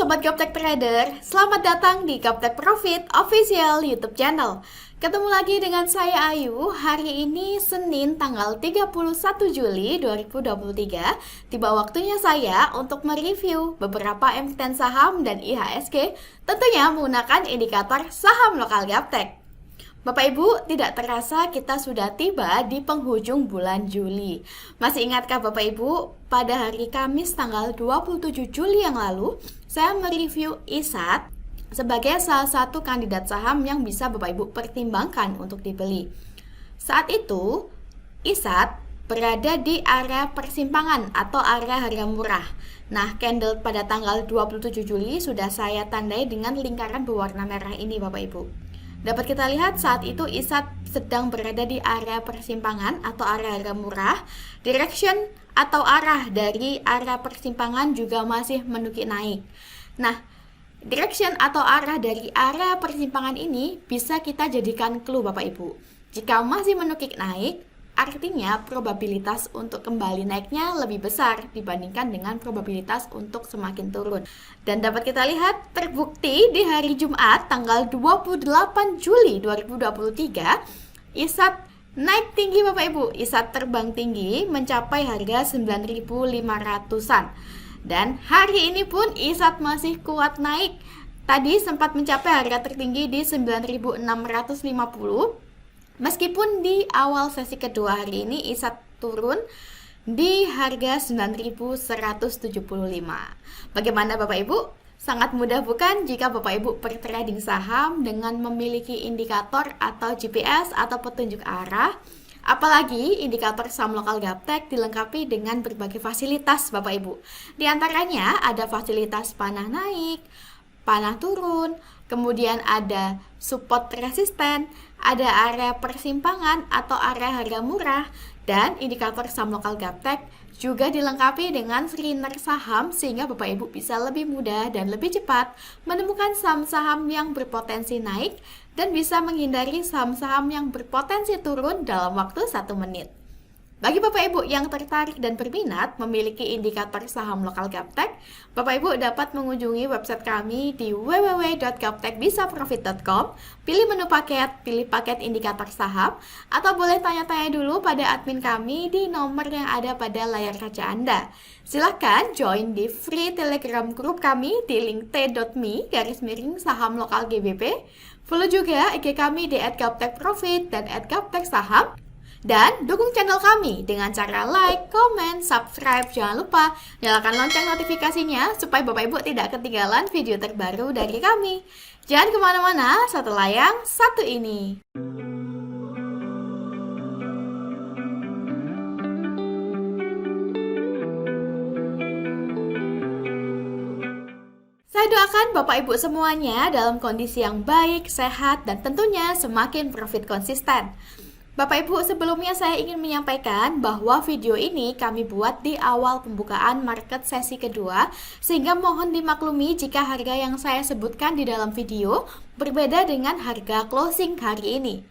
Sobat Gaptek Trader, selamat datang di Gaptek Profit Official YouTube channel. Ketemu lagi dengan saya Ayu. Hari ini Senin tanggal 31 Juli 2023. Tiba waktunya saya untuk mereview beberapa emiten saham dan IHSG, tentunya menggunakan indikator saham lokal Gaptek. Bapak Ibu, tidak terasa kita sudah tiba di penghujung bulan Juli. Masih ingatkah Bapak Ibu, pada hari Kamis tanggal 27 Juli yang lalu, saya mereview ISAT sebagai salah satu kandidat saham yang bisa Bapak Ibu pertimbangkan untuk dibeli. Saat itu, ISAT berada di area persimpangan atau area harga murah. Nah, candle pada tanggal 27 Juli sudah saya tandai dengan lingkaran berwarna merah ini Bapak Ibu. Dapat kita lihat saat itu ISAT sedang berada di area persimpangan atau area harga murah. Direction atau arah dari area persimpangan juga masih menukik naik. Nah, direction atau arah dari area persimpangan ini bisa kita jadikan clue Bapak Ibu. Jika masih menukik naik, artinya probabilitas untuk kembali naiknya lebih besar dibandingkan dengan probabilitas untuk semakin turun. Dan dapat kita lihat terbukti di hari Jumat tanggal 28 Juli 2023, ISAT naik tinggi Bapak Ibu. ISAT terbang tinggi mencapai harga 9.500-an. Dan hari ini pun ISAT masih kuat naik. Tadi sempat mencapai harga tertinggi di 9.650. Meskipun di awal sesi kedua hari ini ISAT turun di harga 9.175. Bagaimana Bapak Ibu? Sangat mudah bukan jika Bapak Ibu bertrading saham dengan memiliki indikator atau GPS atau petunjuk arah? Apalagi indikator saham lokal Gaptek dilengkapi dengan berbagai fasilitas Bapak Ibu. Di antaranya ada fasilitas panah naik, panah turun, kemudian ada support resisten, ada area persimpangan atau area harga murah, dan indikator saham lokal Gaptek juga dilengkapi dengan screener saham sehingga Bapak Ibu bisa lebih mudah dan lebih cepat menemukan saham-saham yang berpotensi naik dan bisa menghindari saham-saham yang berpotensi turun dalam waktu 1 menit. Bagi Bapak Ibu yang tertarik dan berminat memiliki indikator saham lokal Gaptek, Bapak Ibu dapat mengunjungi website kami di www.gaptekbisaprofit.com, pilih menu paket, pilih paket indikator saham, atau boleh tanya-tanya dulu pada admin kami di nomor yang ada pada layar kaca Anda. Silahkan join di free telegram group kami di link t.me/saham lokal GBP. Follow juga IG kami di @gaptekprofit dan @gapteksaham. Dan dukung channel kami dengan cara like, comment, subscribe. Jangan lupa nyalakan lonceng notifikasinya supaya Bapak Ibu tidak ketinggalan video terbaru dari kami. Jangan kemana-mana, setelah yang satu ini. Saya doakan Bapak Ibu semuanya dalam kondisi yang baik, sehat, dan tentunya semakin profit konsisten. Bapak Ibu, sebelumnya saya ingin menyampaikan bahwa video ini kami buat di awal pembukaan market sesi kedua, sehingga mohon dimaklumi jika harga yang saya sebutkan di dalam video berbeda dengan harga closing hari ini.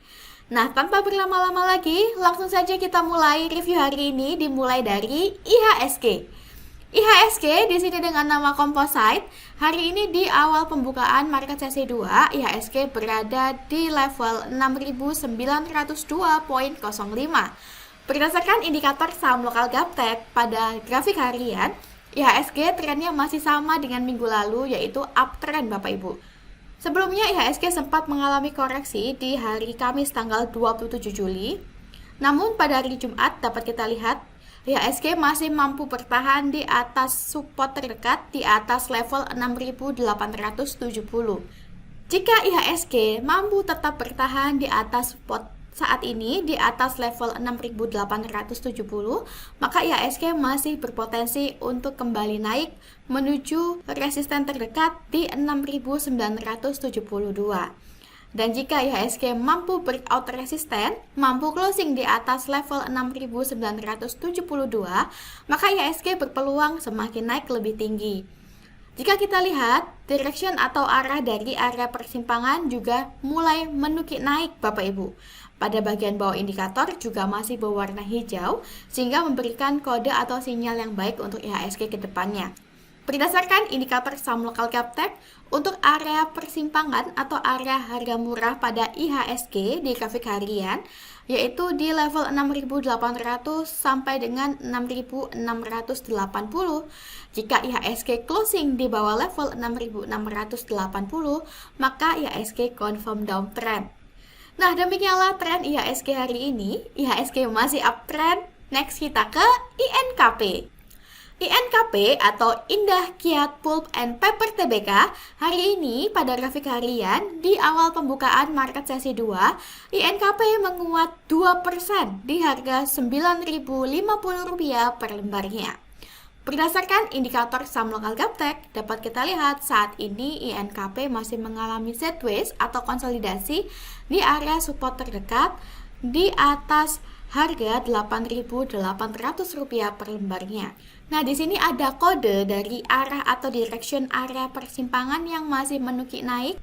Nah, tanpa berlama-lama lagi, langsung saja kita mulai review hari ini dimulai dari IHSG. IHSG di sini dengan nama Composite. Hari ini di awal pembukaan market sesi 2, IHSG berada di level 6.902.05. Berdasarkan indikator saham lokal Gaptek pada grafik harian, IHSG trennya masih sama dengan minggu lalu, yaitu uptrend Bapak Ibu. Sebelumnya IHSG sempat mengalami koreksi di hari Kamis tanggal 27 Juli. Namun pada hari Jumat dapat kita lihat IHSG masih mampu bertahan di atas support terdekat di atas level 6.870. Jika IHSG mampu tetap bertahan di atas support saat ini di atas level 6.870, maka IHSG masih berpotensi untuk kembali naik menuju resisten terdekat di 6.972. Dan jika IHSG mampu breakout resisten, mampu closing di atas level 6.972, maka IHSG berpeluang semakin naik lebih tinggi. Jika kita lihat, direction atau arah dari area persimpangan juga mulai menukik naik Bapak Ibu. Pada bagian bawah indikator juga masih berwarna hijau, sehingga memberikan kode atau sinyal yang baik untuk IHSG ke depannya. Berdasarkan indikator saham lokal Gaptek, untuk area persimpangan atau area harga murah pada IHSG di grafik harian, yaitu di level 6.800 sampai dengan 6.680. Jika IHSG closing di bawah level 6.680, maka IHSG confirm downtrend. Nah, demikianlah tren IHSG hari ini. IHSG masih uptrend. Next kita ke INKP. INKP atau Indah Kiat Pulp and Paper Tbk hari ini pada grafik harian di awal pembukaan market sesi 2, INKP menguat 2% di harga Rp9.050 per lembarnya. Berdasarkan indikator saham lokal Gaptek, dapat kita lihat saat ini INKP masih mengalami sideways atau konsolidasi di area support terdekat di atas harga Rp8.800 per lembarnya. Nah, di sini ada kode dari arah atau direction area persimpangan yang masih menukik naik,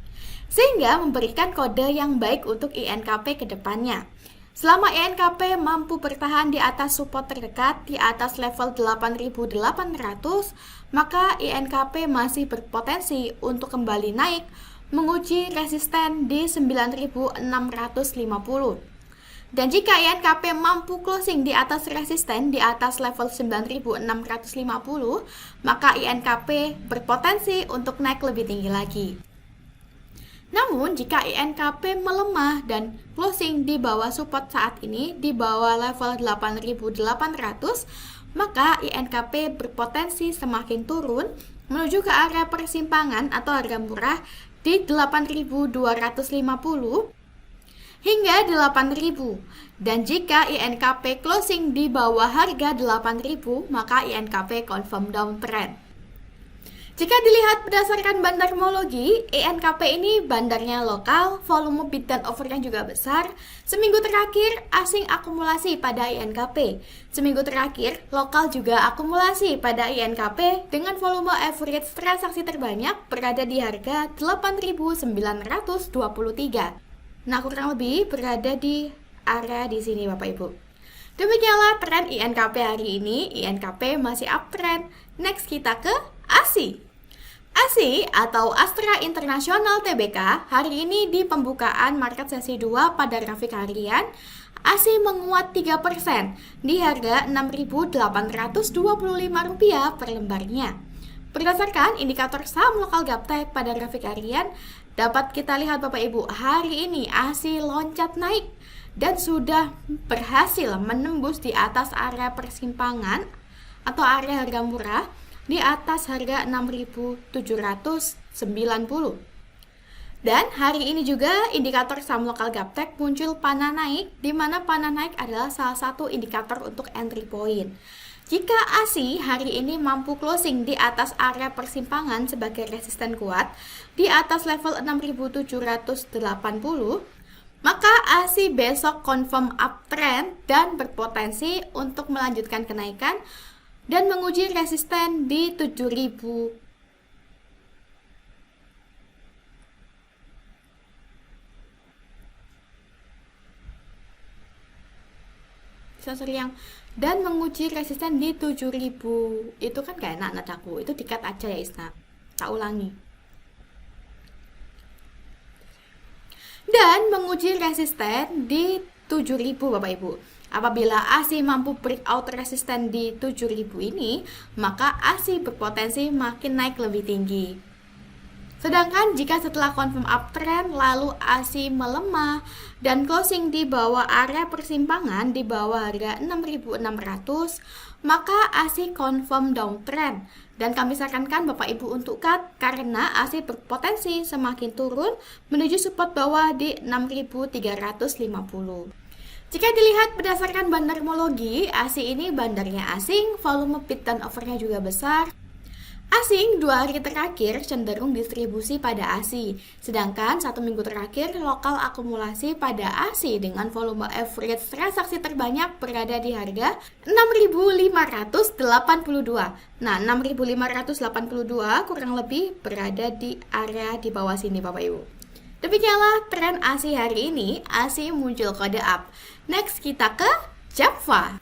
sehingga memberikan kode yang baik untuk INKP ke depannya. Selama INKP mampu bertahan di atas support terdekat di atas level 8.800, maka INKP masih berpotensi untuk kembali naik menguji resisten di 9.650. Dan jika INKP mampu closing di atas resisten di atas level 9.650, maka INKP berpotensi untuk naik lebih tinggi lagi. Namun, jika INKP melemah dan closing di bawah support saat ini, di bawah level 8.800, maka INKP berpotensi semakin turun menuju ke area persimpangan atau harga murah di 8.250 hingga 8.000. Dan jika INKP closing di bawah harga 8.000, maka INKP confirm downtrend. Jika dilihat berdasarkan bandarmologi, INKP ini bandarnya lokal, volume bid dan offernya juga besar. Seminggu terakhir asing akumulasi pada INKP. Seminggu terakhir lokal juga akumulasi pada INKP dengan volume average transaksi terbanyak berada di harga 8.923. Nah, kurang lebih berada di area di sini Bapak Ibu. Demikianlah tren INKP hari ini. INKP masih uptrend. Next kita ke ASI. ASI atau Astra International Tbk hari ini di pembukaan market sesi 2 pada grafik harian, ASI menguat 3% di harga Rp6.825 per lembarnya. Berdasarkan indikator saham lokal Gaptek pada grafik harian, dapat kita lihat Bapak Ibu, hari ini ASI loncat naik dan sudah berhasil menembus di atas area persimpangan atau area harga murah di atas harga 6.790. Dan hari ini juga indikator saham lokal Gaptek muncul panah naik, di mana panah naik adalah salah satu indikator untuk entry point. Jika ASI hari ini mampu closing di atas area persimpangan sebagai resisten kuat di atas level 6.780, maka ASI besok confirm uptrend dan berpotensi untuk melanjutkan kenaikan dan menguji resisten di 7.000. Dan menguji resisten di 7.000. Itu kan gak enak nadaku. Itu dikat aja ya Isna. Tak ulangi. Dan menguji resisten di 7.000 Bapak Ibu. Apabila ASI mampu breakout resisten di 7.000 ini, maka ASI berpotensi makin naik lebih tinggi. Sedangkan jika setelah confirm uptrend lalu ASI melemah dan closing di bawah area persimpangan di bawah harga 6.600, maka ASI confirm downtrend. Dan kami sarankan Bapak Ibu untuk cut karena ASI berpotensi semakin turun menuju support bawah di 6.350. Jika dilihat berdasarkan bandarmologi, ASI ini bandarnya asing, volume bid dan offernya juga besar. Asing 2 hari terakhir cenderung distribusi pada ASI, sedangkan 1 minggu terakhir lokal akumulasi pada ASI dengan volume average transaksi terbanyak berada di harga 6.582. Nah, 6.582 kurang lebih berada di area di bawah sini Bapak Ibu. Demikianlah tren ASI hari ini. ASI muncul kode up. Next kita ke Japfa.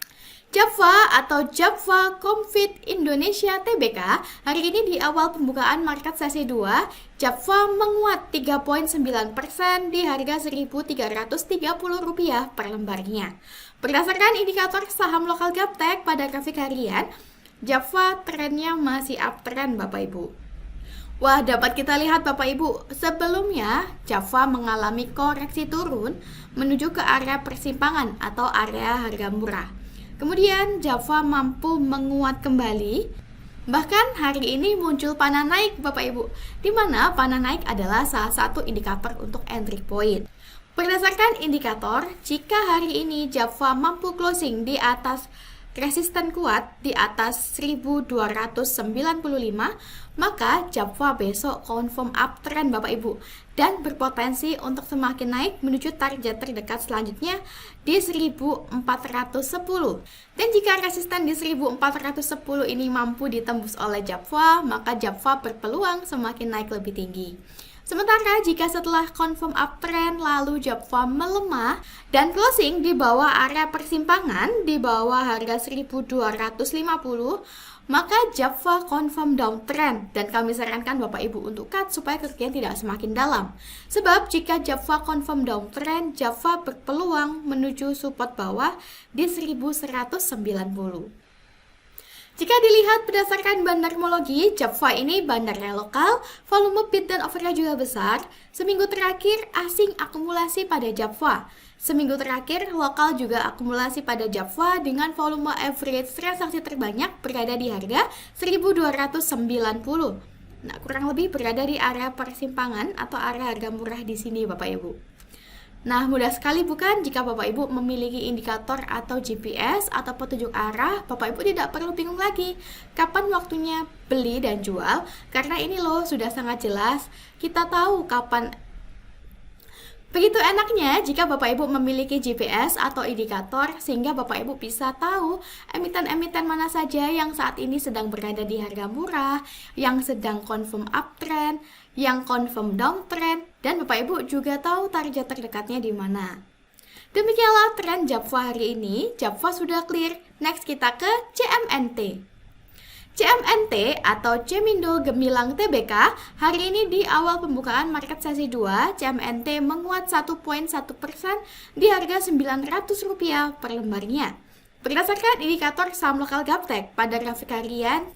Java atau Java Confit Indonesia Tbk, hari ini di awal pembukaan market sesi 2, Java menguat 3,9% di harga Rp1.330 per lembarnya. Berdasarkan indikator saham lokal Gaptek pada grafik harian, Java trennya masih uptrend Bapak Ibu. Wah, dapat kita lihat Bapak Ibu, sebelumnya Java mengalami koreksi turun menuju ke area persimpangan atau area harga murah. Kemudian Java mampu menguat kembali. Bahkan hari ini muncul panah naik Bapak Ibu, di mana panah naik adalah salah satu indikator untuk entry point. Berdasarkan indikator, jika hari ini Java mampu closing di atas resisten kuat di atas 1295, maka Java besok confirm uptrend Bapak Ibu dan berpotensi untuk semakin naik menuju target terdekat selanjutnya di 1410. Dan jika resisten di 1410 ini mampu ditembus oleh Java, maka Java berpeluang semakin naik lebih tinggi. Sementara jika setelah confirm uptrend lalu Java melemah dan closing di bawah area persimpangan di bawah harga 1250, maka Java confirm downtrend dan kami sarankan Bapak Ibu untuk cut supaya kerugian tidak semakin dalam. Sebab jika Java confirm downtrend, Java berpeluang menuju support bawah di 1190. Jika dilihat berdasarkan bandarmologi, Java ini bandarnya lokal, volume bid dan offernya juga besar. Seminggu terakhir, asing akumulasi pada Java. Seminggu terakhir, lokal juga akumulasi pada Java dengan volume average transaksi terbanyak berada di harga 1290. Nah, kurang lebih berada di area persimpangan atau area harga murah di sini Bapak Ibu. Nah, mudah sekali bukan jika Bapak Ibu memiliki indikator atau GPS atau petunjuk arah, Bapak Ibu tidak perlu bingung lagi kapan waktunya beli dan jual, karena ini loh sudah sangat jelas, kita tahu kapan. Begitu enaknya jika Bapak Ibu memiliki GPS atau indikator sehingga Bapak Ibu bisa tahu emiten-emiten mana saja yang saat ini sedang berada di harga murah, yang sedang confirm uptrend, yang confirm downtrend, dan Bapak Ibu juga tahu target terdekatnya di mana. Demikianlah tren Java hari ini. Java sudah clear. Next kita ke CMNT. CMNT atau Cemindo Gemilang Tbk, hari ini di awal pembukaan market sesi 2, CMNT menguat 1,1% di harga Rp900 per lembarnya. Berdasarkan indikator saham lokal Gaptek pada grafik harian,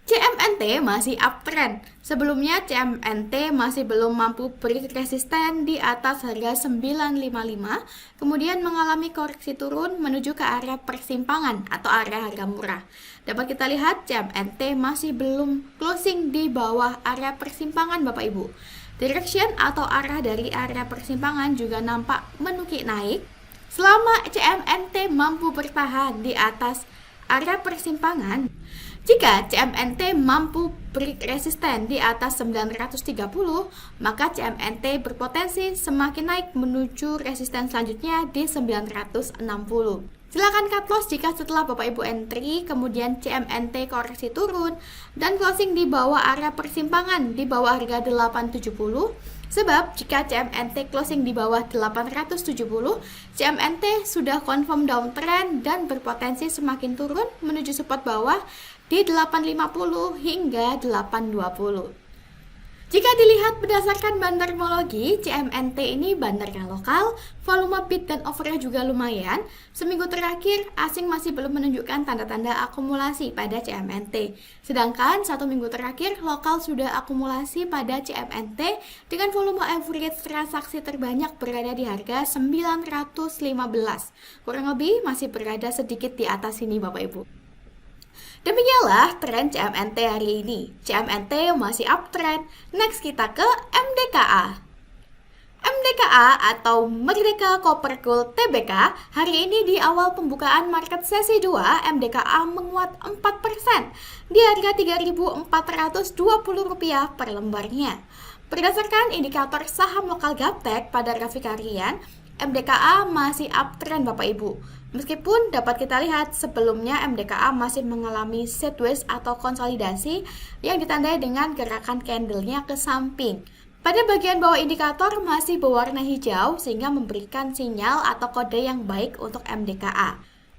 CMNT masih uptrend. Sebelumnya CMNT masih belum mampu break resisten di atas harga 955, kemudian mengalami koreksi turun menuju ke area persimpangan atau area harga murah. Dapat kita lihat CMNT masih belum closing di bawah area persimpangan Bapak Ibu. Direction atau arah dari area persimpangan juga nampak menukik naik. Selama CMNT mampu bertahan di atas area persimpangan, jika CMNT mampu break resisten di atas 930, maka CMNT berpotensi semakin naik menuju resisten selanjutnya di 960. Silakan cut loss jika setelah Bapak Ibu entry, kemudian CMNT koreksi turun dan closing di bawah area persimpangan di bawah harga 870. Sebab jika CMNT closing di bawah 870, CMNT sudah confirm downtrend dan berpotensi semakin turun menuju support bawah di 850 hingga 820. Jika dilihat berdasarkan bandarmologi, CMNT ini bandarnya lokal, volume bid dan offernya juga lumayan. Seminggu terakhir, asing masih belum menunjukkan tanda-tanda akumulasi pada CMNT. Sedangkan satu minggu terakhir, lokal sudah akumulasi pada CMNT dengan volume average transaksi terbanyak berada di harga 915. Kurang lebih masih berada sedikit di atas ini Bapak Ibu. Demikianlah tren CMNT hari ini. CMNT masih uptrend. Next kita ke MDKA. MDKA atau Merdeka Copper Gold Tbk, hari ini di awal pembukaan market sesi 2, MDKA menguat 4% di harga Rp3.420 per lembarnya. Berdasarkan indikator saham lokal Gaptek pada grafik harian, MDKA masih uptrend Bapak Ibu. Meskipun dapat kita lihat sebelumnya MDKA masih mengalami sideways atau konsolidasi yang ditandai dengan gerakan candlenya ke samping. Pada bagian bawah indikator masih berwarna hijau sehingga memberikan sinyal atau kode yang baik untuk MDKA.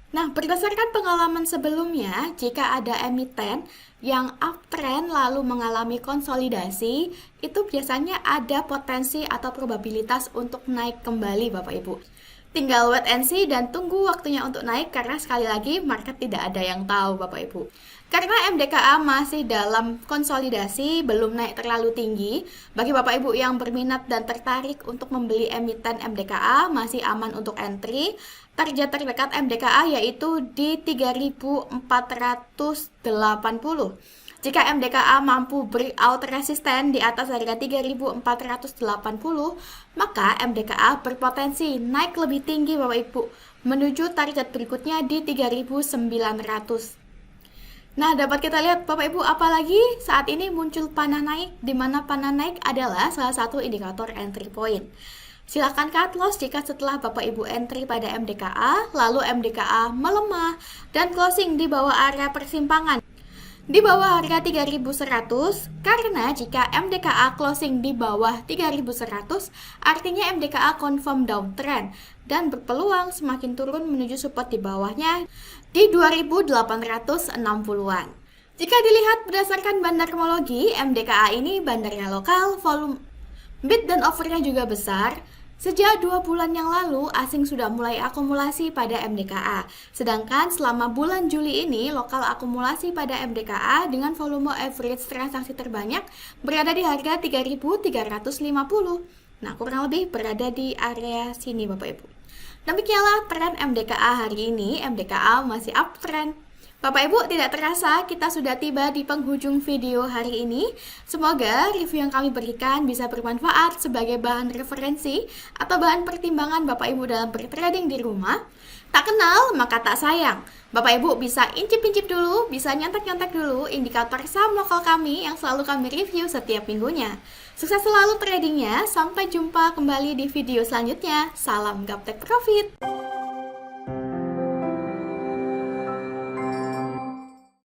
Nah, berdasarkan pengalaman sebelumnya, jika ada emiten yang uptrend lalu mengalami konsolidasi, itu biasanya ada potensi atau probabilitas untuk naik kembali, Bapak Ibu. Tinggal wait and see dan tunggu waktunya untuk naik karena sekali lagi market tidak ada yang tahu, Bapak Ibu. Karena MDKA masih dalam konsolidasi, belum naik terlalu tinggi, bagi Bapak Ibu yang berminat dan tertarik untuk membeli emiten MDKA, masih aman untuk entry. Target terdekat MDKA yaitu di 3.480. Jika MDKA mampu breakout resisten di atas harga 3.480, maka MDKA berpotensi naik lebih tinggi Bapak Ibu, menuju target berikutnya di 3.900. Nah, dapat kita lihat Bapak Ibu, apalagi saat ini muncul panah naik, di mana panah naik adalah salah satu indikator entry point. Silakan cut loss jika setelah Bapak Ibu entry pada MDKA, lalu MDKA melemah dan closing di bawah area persimpangan di bawah harga 3.100, karena jika MDKA closing di bawah 3.100, artinya MDKA confirm downtrend dan berpeluang semakin turun menuju support di bawahnya di 2.860-an. Jika dilihat berdasarkan bandarmologi, MDKA ini bandarnya lokal, volume bid dan offernya juga besar. Sejak 2 bulan yang lalu, asing sudah mulai akumulasi pada MDKA. Sedangkan selama bulan Juli ini, lokal akumulasi pada MDKA dengan volume average transaksi terbanyak berada di harga 3.350. Nah, kurang lebih berada di area sini Bapak Ibu. Demikianlah tren MDKA hari ini. MDKA masih uptrend. Bapak Ibu, tidak terasa kita sudah tiba di penghujung video hari ini. Semoga review yang kami berikan bisa bermanfaat sebagai bahan referensi atau bahan pertimbangan Bapak Ibu dalam bertrading di rumah. Tak kenal maka tak sayang. Bapak Ibu bisa incip-incip dulu, bisa nyontek-nyontek dulu indikator saham lokal kami yang selalu kami review setiap minggunya. Sukses selalu tradingnya, sampai jumpa kembali di video selanjutnya. Salam Gaptek Profit!